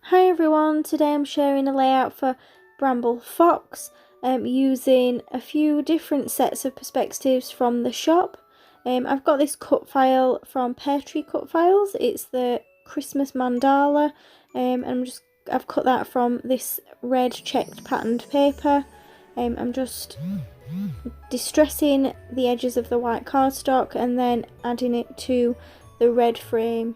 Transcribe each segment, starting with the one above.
Hi everyone, today I'm sharing a layout for Bramble Fox using a few different sets of perspectives from the shop. I've got this cut file from Terri Cut Files. It's the Christmas Mandala and I've cut that from this red checked patterned paper. I'm just distressing the edges of the white cardstock and then adding it to the red frame.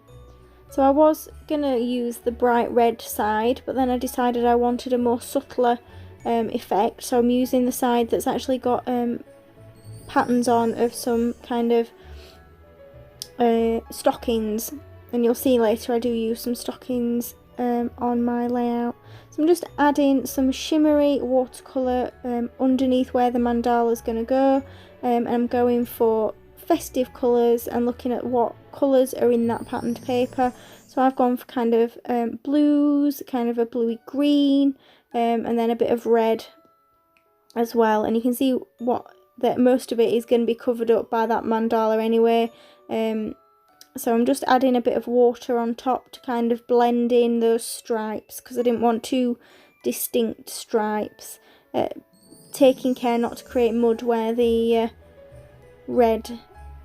So I was going to use the bright red side, but then I decided I wanted a more subtler effect. So I'm using the side that's actually got patterns on of some kind of stockings. And you'll see later I do use some stockings on my layout. So I'm just adding some shimmery watercolour underneath where the mandala is going to go. And I'm going for festive colours and looking at what colours are in that patterned paper. So I've gone for kind of blues, kind of a bluey green, and then a bit of red as well. And you can see that most of it is going to be covered up by that mandala anyway. So I'm just adding a bit of water on top to kind of blend in those stripes because I didn't want two distinct stripes. Taking care not to create mud where the red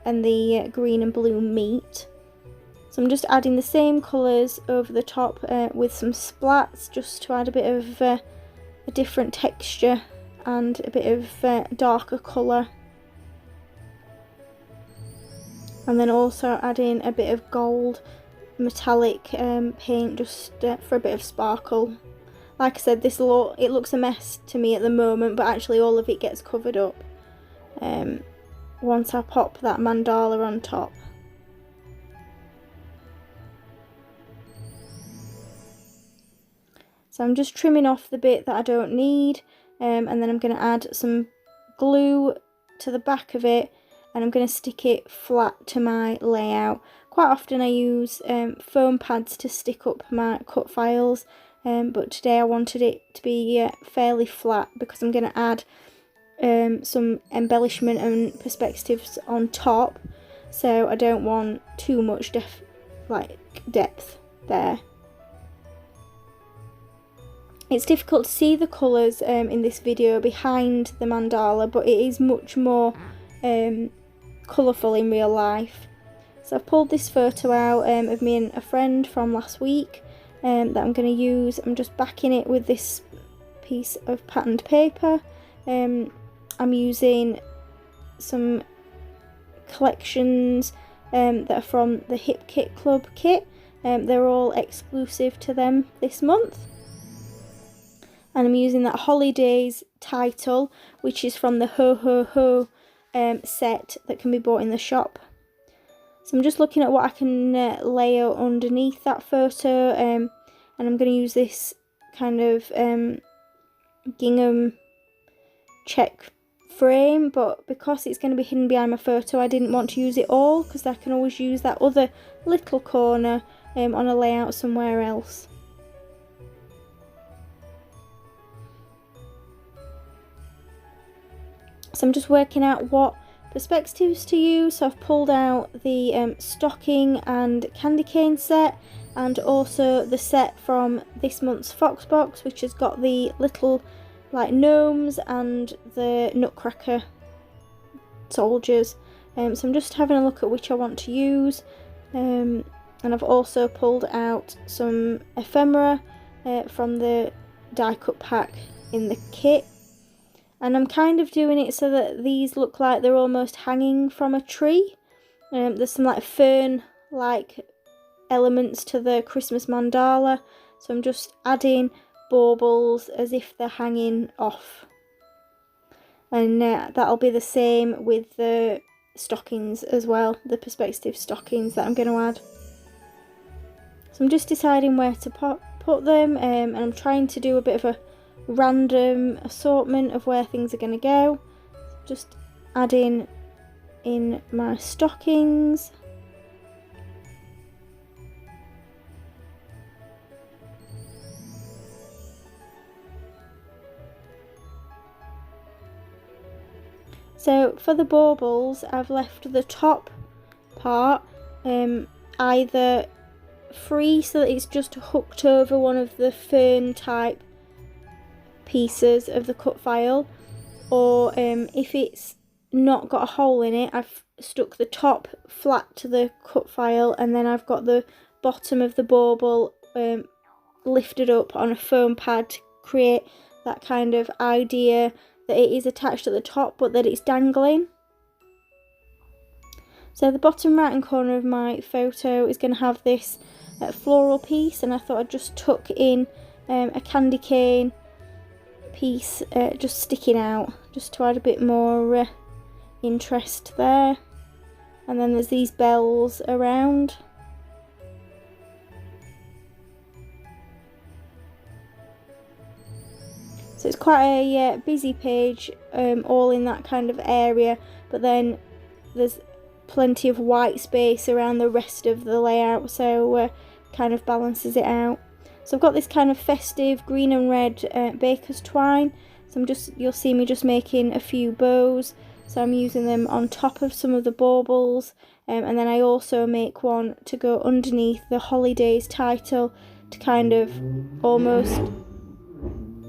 and the green and blue meet. So I'm just adding the same colours over the top with some splats just to add a bit of a different texture and a bit of darker colour. And then also adding a bit of gold metallic paint just for a bit of sparkle. Like I said, it looks a mess to me at the moment, but actually all of it gets covered up once I pop that mandala on top. So I'm just trimming off the bit that I don't need, and then I'm going to add some glue to the back of it, and I'm going to stick it flat to my layout. Quite often I use foam pads to stick up my cut files, but today I wanted it to be fairly flat because I'm going to add some embellishment and perspectives on top, so I don't want too much depth there. It's difficult to see the colours in this video behind the mandala, but it is much more colourful in real life. So I've pulled this photo out of me and a friend from last week that I'm going to use. I'm just backing it with this piece of patterned paper. I'm using some collections that are from the Hip Kit Club kit. They're all exclusive to them this month. And I'm using that Holidays title, which is from the HoHoHo set that can be bought in the shop. So I'm just looking at what I can layer underneath that photo, and I'm going to use this kind of gingham check frame, but because it's going to be hidden behind my photo I didn't want to use it all because I can always use that other little corner on a layout somewhere else. So I'm just working out what perspectives to use. So I've pulled out the stocking and candy cane set, and also the set from this month's Fox box, which has got the little gnomes and the nutcracker soldiers. So I'm just having a look at which I want to use, and I've also pulled out some ephemera from the die cut pack in the kit. And I'm kind of doing it so that these look like they're almost hanging from a tree. There's some fern-like elements to the Christmas mandala. So I'm just adding baubles as if they're hanging off. And that'll be the same with the stockings as well, the perspective stockings that I'm going to add. So I'm just deciding where to put them, and I'm trying to do a bit of a random assortment of where things are going to go. Just adding in my stockings. So for the baubles I've left the top part either free, so that it's just hooked over one of the fern type pieces of the cut file, or if it's not got a hole in it, I've stuck the top flat to the cut file, and then I've got the bottom of the bauble lifted up on a foam pad to create that kind of idea that it is attached at the top but that it's dangling. So the bottom right hand corner of my photo is going to have this floral piece, and I thought I'd just tuck in a candy cane piece just sticking out, just to add a bit more interest there. And then there's these bells around. So it's quite a busy page, all in that kind of area, but then there's plenty of white space around the rest of the layout, so kind of balances it out. So I've got this kind of festive green and red baker's twine, so you'll see me just making a few bows, so I'm using them on top of some of the baubles, and then I also make one to go underneath the holidays title to kind of almost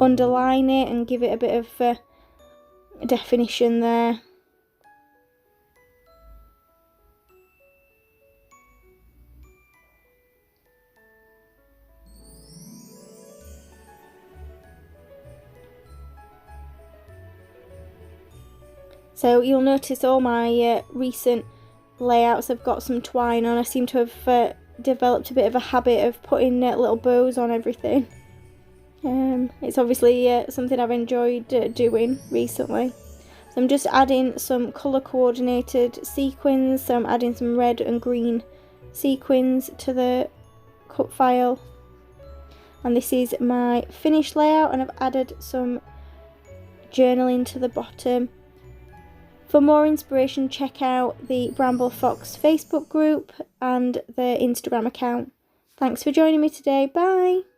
underline it and give it a bit of definition there. So you'll notice all my recent layouts have got some twine on. I seem to have developed a bit of a habit of putting little bows on everything. It's obviously something I've enjoyed doing recently. So I'm just adding some colour coordinated sequins, so I'm adding some red and green sequins to the cut file. And this is my finished layout, and I've added some journaling to the bottom. For more inspiration, check out the Bramble Fox Facebook group and their Instagram account. Thanks for joining me today. Bye!